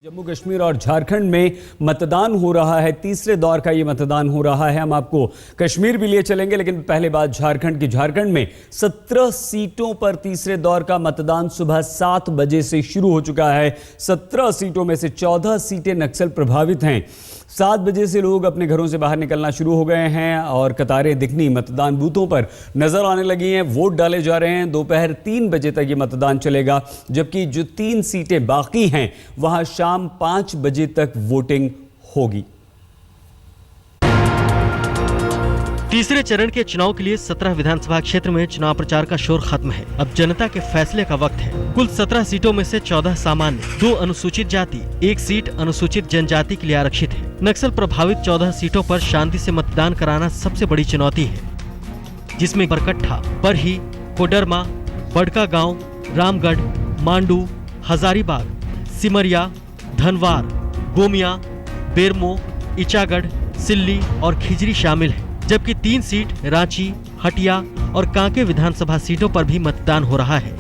जम्मू कश्मीर और झारखंड में मतदान हो रहा है। तीसरे दौर का ये मतदान हो रहा है। हम आपको कश्मीर भी लिए चलेंगे, लेकिन पहले बात झारखंड की। झारखंड में 17 सीटों पर तीसरे दौर का मतदान सुबह 7 बजे से शुरू हो चुका है। 17 सीटों में से 14 सीटें नक्सल प्रभावित हैं। 7 बजे से लोग अपने घरों से बाहर निकलना शुरू हो गए हैं और कतारें दिखनी मतदान बूथों पर नजर आने लगी हैं। वोट डाले जा रहे हैं। दोपहर 3 बजे तक ये मतदान चलेगा, जबकि जो 3 सीटें बाकी हैं वहां शाम 5 बजे तक वोटिंग होगी। तीसरे चरण के चुनाव के लिए 17 विधानसभा क्षेत्र में चुनाव प्रचार का शोर खत्म है। अब जनता के फैसले का वक्त है। कुल 17 सीटों में से 14 सामान्य, 2 अनुसूचित जाति, 1 सीट अनुसूचित जनजाति के लिए आरक्षित है। नक्सल प्रभावित 14 सीटों पर शांति से मतदान कराना सबसे बड़ी चुनौती है, जिसमें बरकट्ठा, बरही, कोडरमा, बड़का गाँव, रामगढ़, मांडू, हजारीबाग, सिमरिया, धनवार, गोमिया, बेरमो, इचागढ़, सिल्ली और खिजरी शामिल है। जबकि 3 सीट रांची, हटिया और कांके विधानसभा सीटों पर भी मतदान हो रहा है।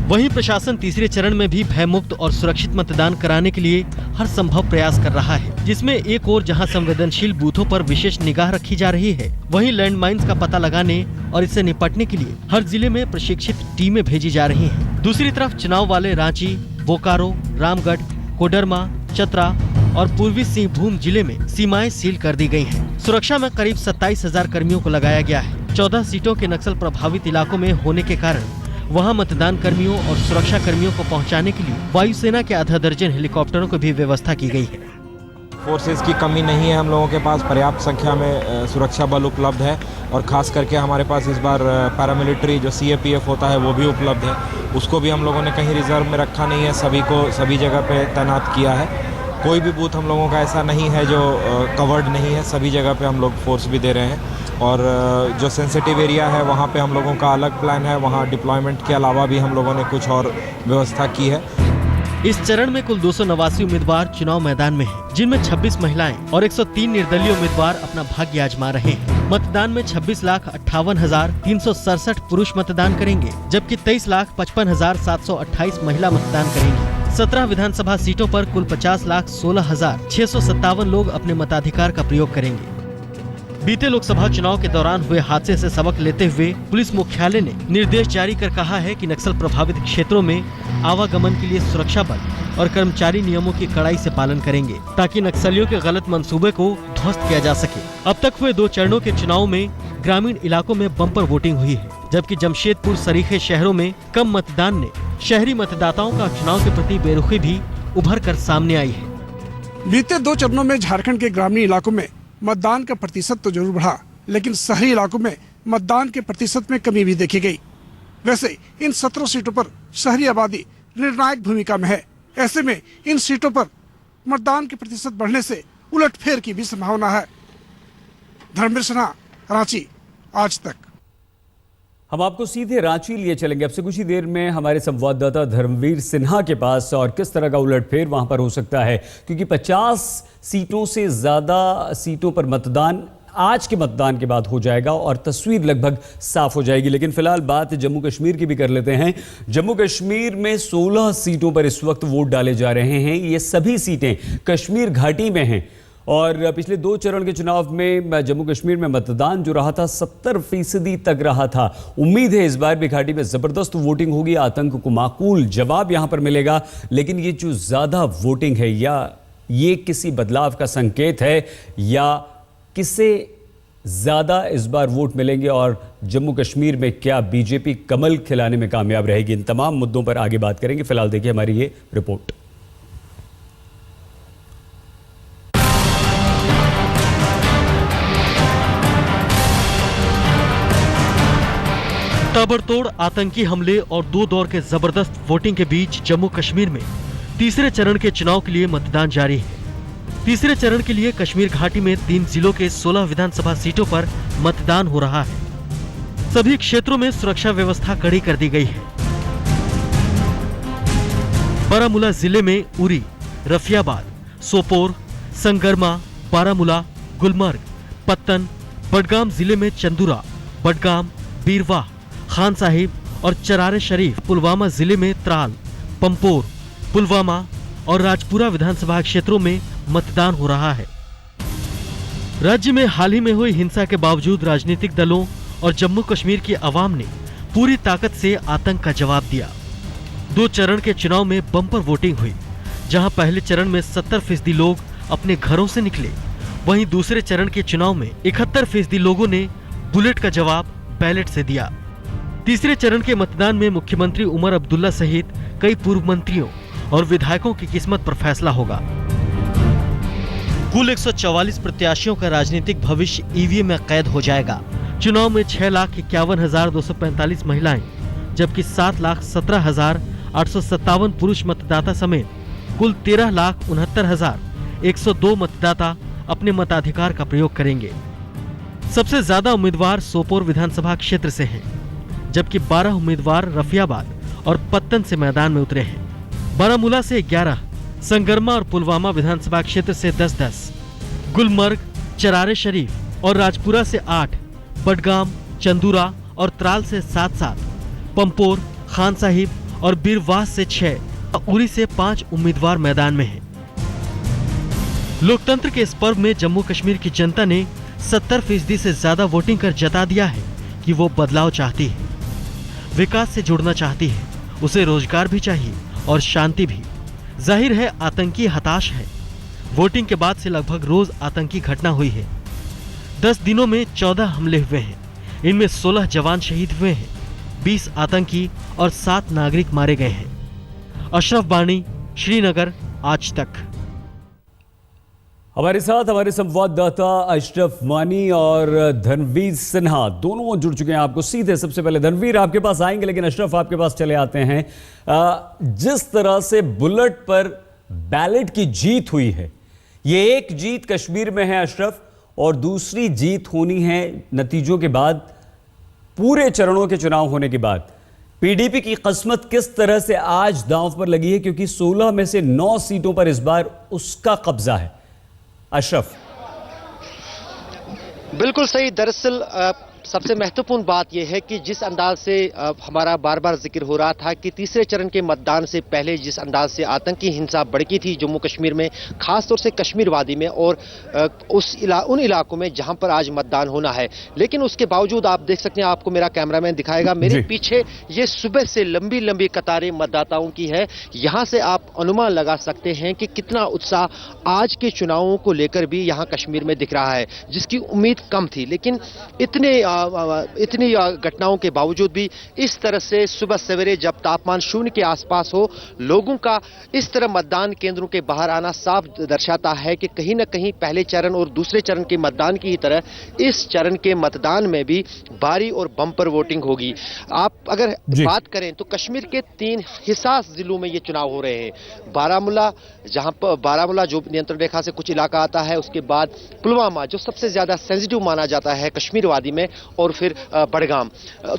वहीं प्रशासन तीसरे चरण में भी भयमुक्त और सुरक्षित मतदान कराने के लिए हर संभव प्रयास कर रहा है, जिसमें एक ओर जहां संवेदनशील बूथों पर विशेष निगाह रखी जा रही है, वहीं लैंडमाइंस का पता लगाने और इससे निपटने के लिए हर जिले में प्रशिक्षित टीमें भेजी जा रही हैं। दूसरी तरफ चुनाव वाले रांची, बोकारो, रामगढ़, कोडरमा, चतरा और पूर्वी सिंहभूम जिले में सीमाएं सील कर दी गई हैं। सुरक्षा में करीब 27,000 कर्मियों को लगाया गया है। 14 सीटों के नक्सल प्रभावित इलाकों में होने के कारण वहां मतदान कर्मियों और सुरक्षा कर्मियों को पहुंचाने के लिए वायुसेना के आधा दर्जन हेलीकॉप्टरों की भी व्यवस्था की गई है। फोर्सेस की कमी नहीं है, हम लोगों के पास पर्याप्त संख्या में सुरक्षा बल उपलब्ध है और खास करके हमारे पास इस बार पैरामिलिट्री जो CAPF होता है वो भी उपलब्ध है। उसको भी हम लोगों ने कहीं रिजर्व में रखा नहीं है, सभी को सभी जगह पे तैनात किया है। कोई भी बूथ हम लोगों का ऐसा नहीं है जो कवर्ड नहीं है, सभी जगह पे हम लोग फोर्स भी दे रहे हैं। और जो सेंसिटिव एरिया है वहाँ पे हम लोगों का अलग प्लान है, वहाँ डिप्लॉयमेंट के अलावा भी हम लोगों ने कुछ और व्यवस्था की है। इस चरण में कुल 289 उम्मीदवार चुनाव मैदान में हैं, जिनमें 26 महिलाएं और 103 निर्दलीय उम्मीदवार अपना भाग्य आजमा रहे हैं। मतदान में 26,58,367 पुरुष मतदान करेंगे, जबकि 23,55,728 महिला मतदान करेंगी। 17 विधानसभा सीटों पर कुल 50,16,657 लोग अपने मताधिकार का प्रयोग करेंगे। बीते लोकसभा चुनाव के दौरान हुए हादसे से सबक लेते हुए पुलिस मुख्यालय ने निर्देश जारी कर कहा है कि नक्सल प्रभावित क्षेत्रों में आवागमन के लिए सुरक्षा बल और कर्मचारी नियमों की कड़ाई से पालन करेंगे, ताकि नक्सलियों के गलत मंसूबे को ध्वस्त किया जा सके। अब तक हुए 2 चरणों के चुनाव में ग्रामीण इलाकों में बम्पर वोटिंग हुई है, जबकि जमशेदपुर सरीखे शहरों में कम मतदान ने शहरी मतदाताओं का चुनाव के प्रति बेरुखी भी उभर कर सामने आई है। बीते 2 चरणों में झारखंड के ग्रामीण इलाकों में मतदान का प्रतिशत तो जरूर बढ़ा, लेकिन शहरी इलाकों में मतदान के प्रतिशत में कमी भी देखी गई। वैसे इन 17 सीटों पर शहरी आबादी निर्णायक भूमिका में है। ऐसे में इन सीटों पर मतदान के प्रतिशत बढ़ने से उलटफेर की भी संभावना है। धर्मवीर सिन्हा, रांची, आज तक। हम आपको सीधे रांची लिए चलेंगे अब से कुछ ही देर में हमारे संवाददाता धर्मवीर सिन्हा के पास, और किस तरह का उलटफेर वहां पर हो सकता है, क्योंकि 50 सीटों से ज्यादा सीटों पर मतदान आज के मतदान के बाद हो जाएगा और तस्वीर लगभग साफ हो जाएगी। लेकिन फिलहाल बात जम्मू कश्मीर की भी कर लेते हैं। जम्मू कश्मीर में 16 सीटों पर इस वक्त वोट डाले जा रहे हैं। ये सभी सीटें कश्मीर घाटी में हैं और पिछले 2 चरण के चुनाव में जम्मू कश्मीर में मतदान जो रहा था 70% तक रहा था। उम्मीद है इस बार भी घाटी में जबरदस्त वोटिंग होगी, आतंक को माकूल जवाब यहां पर मिलेगा। लेकिन ये जो ज्यादा वोटिंग है, या ये किसी बदलाव का संकेत है, या किसे ज्यादा इस बार वोट मिलेंगे और जम्मू कश्मीर में क्या बीजेपी कमल खिलाने में कामयाब रहेगी? इन तमाम मुद्दों पर आगे बात करेंगे। फिलहाल देखिए हमारी ये रिपोर्ट। ताबड़तोड़ आतंकी हमले और 2 दौर के जबरदस्त वोटिंग के बीच जम्मू कश्मीर में तीसरे चरण के चुनाव के लिए मतदान जारी है। तीसरे चरण के लिए कश्मीर घाटी में 3 जिलों के 16 विधानसभा सीटों पर मतदान हो रहा है। सभी क्षेत्रों में सुरक्षा व्यवस्था कड़ी कर दी गई है। बारामूला जिले में उरी, रफियाबाद, सोपोर, संगरमा, बारामूला, गुलमर्ग, पत्तन, बडगाम जिले में चंदूरा, बडगाम, बीरवाह, खान साहिब और चरारे शरीफ, पुलवामा जिले में त्राल, पंपोर, पुलवामा, और राजपुरा विधानसभा क्षेत्रों में मतदान हो रहा है। राज्य में हाल ही में हुई हिंसा के बावजूद राजनीतिक दलों और जम्मू कश्मीर की आवाम ने पूरी ताकत से आतंक का जवाब दिया। 2 चरण के चुनाव में बम्पर वोटिंग हुई, जहां पहले चरण में 70% लोग अपने घरों से निकले, वहीं दूसरे चरण के चुनाव में 71% लोगों ने बुलेट का जवाब बैलेट से दिया। तीसरे चरण के मतदान में मुख्यमंत्री उमर अब्दुल्ला सहित कई पूर्व मंत्रियों और विधायकों की किस्मत पर फैसला होगा। कुल 144 प्रत्याशियों का राजनीतिक भविष्य ईवीएम में कैद हो जाएगा। चुनाव में 6,51,245 महिलाएं, जबकि 7,17,857 पुरुष मतदाता समेत कुल 13,69,102 मतदाता अपने मताधिकार का प्रयोग करेंगे। सबसे ज्यादा उम्मीदवार सोपोर विधानसभा क्षेत्र से हैं, जबकि 12 उम्मीदवार रफियाबाद और पत्तन से मैदान में उतरे हैं। बारामूला से 11, संगरमा और पुलवामा विधानसभा क्षेत्र से 10-10, गुलमर्ग, चरारे शरीफ और राजपुरा से 8, बडगाम, चंदूरा और त्राल से 7-7, पंपोर, खान साहिब और बीरवास से 6, उरी से 5 उम्मीदवार मैदान में हैं। लोकतंत्र के इस पर्व में जम्मू कश्मीर की जनता ने 70% से ज्यादा वोटिंग कर जता दिया है कि वो बदलाव चाहती है, विकास से जुड़ना चाहती है, उसे रोजगार भी चाहिए और शांति भी। जाहिर है आतंकी हताश है। वोटिंग के बाद से लगभग रोज आतंकी घटना हुई है। 10 दिनों में 14 हमले हुए हैं। इनमें 16 जवान शहीद हुए हैं, 20 आतंकी और 7 नागरिक मारे गए हैं। अशरफ बानी, श्रीनगर, आज तक। हमारे साथ हमारे संवाददाता अशरफ मानी और धर्मवीर सिन्हा दोनों जुड़ चुके हैं आपको सीधे। सबसे पहले धर्मवीर आपके पास आएंगे, लेकिन अशरफ आपके पास चले आते हैं। जिस तरह से बुलेट पर बैलेट की जीत हुई है, ये एक जीत कश्मीर में है अशरफ, और दूसरी जीत होनी है नतीजों के बाद, पूरे चरणों के चुनाव होने के बाद। पीडीपी की किस्मत किस तरह से आज दांव पर लगी है, क्योंकि 16 में से 9 सीटों पर इस बार उसका कब्जा है। अशरफ। बिल्कुल सही। दरअसल सबसे महत्वपूर्ण बात यह है कि जिस अंदाज से हमारा बार बार जिक्र हो रहा था कि तीसरे चरण के मतदान से पहले जिस अंदाज से आतंकी हिंसा भड़की थी जम्मू कश्मीर में, खासतौर से कश्मीर वादी में और उन इलाकों में जहां पर आज मतदान होना है, लेकिन उसके बावजूद आप देख सकते हैं, आपको मेरा कैमरामैन दिखाएगा, मेरे पीछे ये सुबह से लंबी लंबी कतारें मतदाताओं की है। यहां से आप अनुमान लगा सकते हैं कि कितना उत्साह आज के चुनावों को लेकर भी यहां कश्मीर में दिख रहा है, जिसकी उम्मीद कम थी। लेकिन इतनी घटनाओं के बावजूद भी इस तरह से सुबह सवेरे जब तापमान 0 के आसपास हो, लोगों का इस तरह मतदान केंद्रों के बाहर आना साफ दर्शाता है कि कहीं ना कहीं पहले चरण और दूसरे चरण के मतदान की ही तरह इस चरण के मतदान में भी भारी और बम्पर वोटिंग होगी। आप अगर बात करें तो कश्मीर के 3 हिसास जिलों में ये चुनाव हो रहे हैं। बारामूला, जहां पर बारामूला जो नियंत्रण रेखा से कुछ इलाका आता है, उसके बाद पुलवामा जो सबसे ज्यादा सेंसिटिव माना जाता है कश्मीर वादी में, और फिर बडगाम।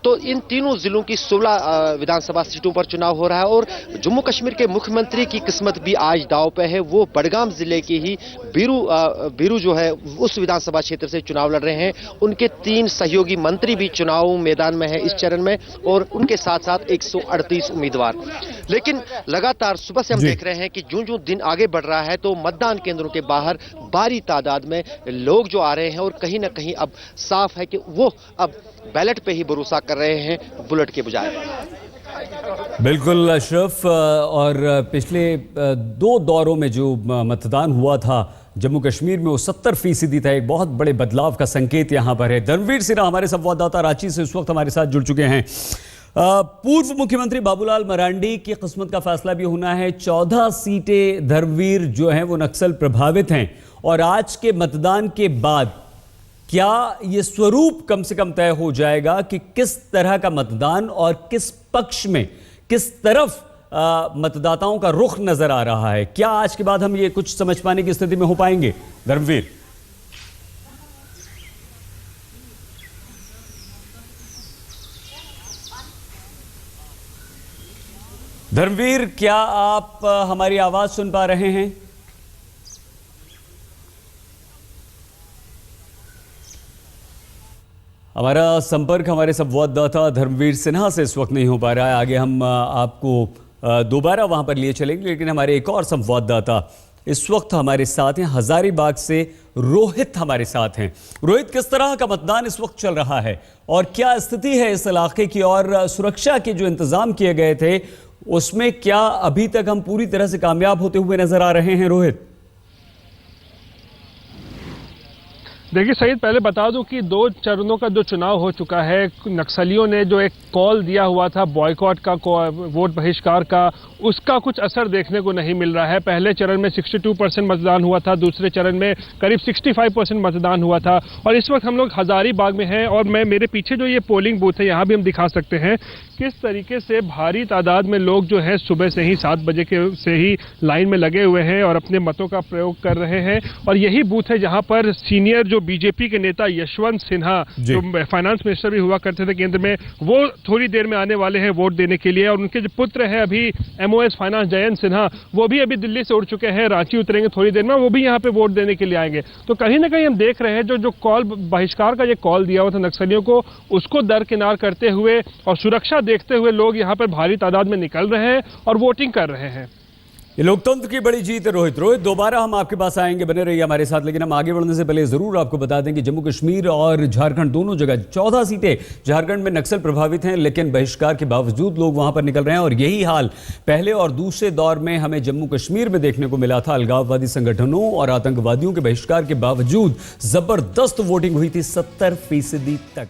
तो इन तीनों जिलों की 16 विधानसभा सीटों पर चुनाव हो रहा है। और जम्मू कश्मीर के मुख्यमंत्री की किस्मत भी आज दांव पे है। वो बडगाम जिले के ही बीरू जो है उस विधानसभा क्षेत्र से चुनाव लड़ रहे हैं। उनके 3 सहयोगी मंत्री भी चुनाव मैदान में है इस चरण में, और उनके साथ साथ 138 उम्मीदवार। लेकिन लगातार सुबह से हम देख रहे हैं कि जो दिन आगे बढ़ रहा है तो मतदान केंद्रों के बाहर भारी तादाद में लोग जो आ रहे हैं, और कहीं ना कहीं अब साफ है कि वो अब बैलेट पे ही भरोसा कर रहे हैं बुलेट के बजाय। बिल्कुल अशरफ, और पिछले 2 दौरों में जो मतदान हुआ था जम्मू कश्मीर में, वो 70% था। एक बहुत बड़े बदलाव का संकेत यहां पर है। धर्मवीर सिन्हा हमारे संवाददाता रांची से इस वक्त हमारे साथ जुड़ चुके हैं। पूर्व मुख्यमंत्री बाबूलाल मरांडी की किस्मत का फैसला भी होना है। 14 सीटें धर्मवीर जो हैं वो नक्सल प्रभावित हैं, और आज के मतदान के बाद क्या ये स्वरूप कम से कम तय हो जाएगा कि किस तरह का मतदान और किस पक्ष में, किस तरफ मतदाताओं का रुख नजर आ रहा है? क्या आज के बाद हम ये कुछ समझ पाने की स्थिति में हो पाएंगे? धर्मवीर। धर्मवीर, क्या आप हमारी आवाज सुन पा रहे हैं? हमारा संपर्क हमारे संवाददाता धर्मवीर सिन्हा से इस वक्त नहीं हो पा रहा है। आगे हम आपको दोबारा वहां पर लिए चलेंगे, लेकिन हमारे एक और संवाददाता इस वक्त हमारे साथ हैं। हजारीबाग से रोहित हमारे साथ हैं। रोहित, किस तरह का मतदान इस वक्त चल रहा है और क्या स्थिति है इस इलाके की, और सुरक्षा के जो इंतजाम किए गए थे उसमें क्या अभी तक हम पूरी तरह से कामयाब होते हुए नजर आ रहे हैं? रोहित, देखिए सईद, पहले बता दूं कि 2 चरणों का जो चुनाव हो चुका है, नक्सलियों ने जो एक कॉल दिया हुआ था बॉयकॉट का, वोट बहिष्कार का, उसका कुछ असर देखने को नहीं मिल रहा है। पहले चरण में 62% मतदान हुआ था, दूसरे चरण में करीब 65% मतदान हुआ था। और इस वक्त हम लोग हजारीबाग में हैं और मेरे पीछे जो ये पोलिंग बूथ है, यहाँ भी हम दिखा सकते हैं किस तरीके से भारी तादाद में लोग जो है सुबह से ही 7 बजे से ही लाइन में लगे हुए हैं और अपने मतों का प्रयोग कर रहे हैं। और यही बूथ है जहां पर सीनियर जो बीजेपी के नेता यशवंत सिन्हा, जो फाइनेंस मिनिस्टर भी हुआ करते थे केंद्र में, वो थोड़ी देर में आने वाले हैं वोट देने के लिए। और उनके जो पुत्र है अभी MOS फाइनेंस जयंत सिन्हा, वो भी अभी दिल्ली से उड़ चुके हैं, रांची उतरेंगे थोड़ी देर में, वो भी यहाँ पे वोट देने के लिए आएंगे। तो कहीं ना कहीं हम देख रहे हैं जो कॉल बहिष्कार का ये कॉल दिया हुआ था नक्सलियों को, उसको दरकिनार करते हुए और सुरक्षा देखते हुए लोग यहाँ पर भारी तादाद में निकल रहे हैं और वोटिंग कर रहे हैं। ये लोकतंत्र की बड़ी जीत है रोहित। दोबारा हम आपके पास आएंगे, बने रहिए हमारे साथ। लेकिन हम आगे बढ़ने से पहले जरूर आपको बता दें कि जम्मू कश्मीर और झारखंड दोनों जगह 14 सीटें झारखंड में नक्सल प्रभावित हैं, लेकिन बहिष्कार के बावजूद लोग वहां पर निकल रहे हैं। और यही हाल पहले और दूसरे दौर में हमें जम्मू कश्मीर में देखने को मिला था। अलगाववादी संगठनों और आतंकवादियों के बहिष्कार के बावजूद जबरदस्त वोटिंग हुई थी, 70% तक।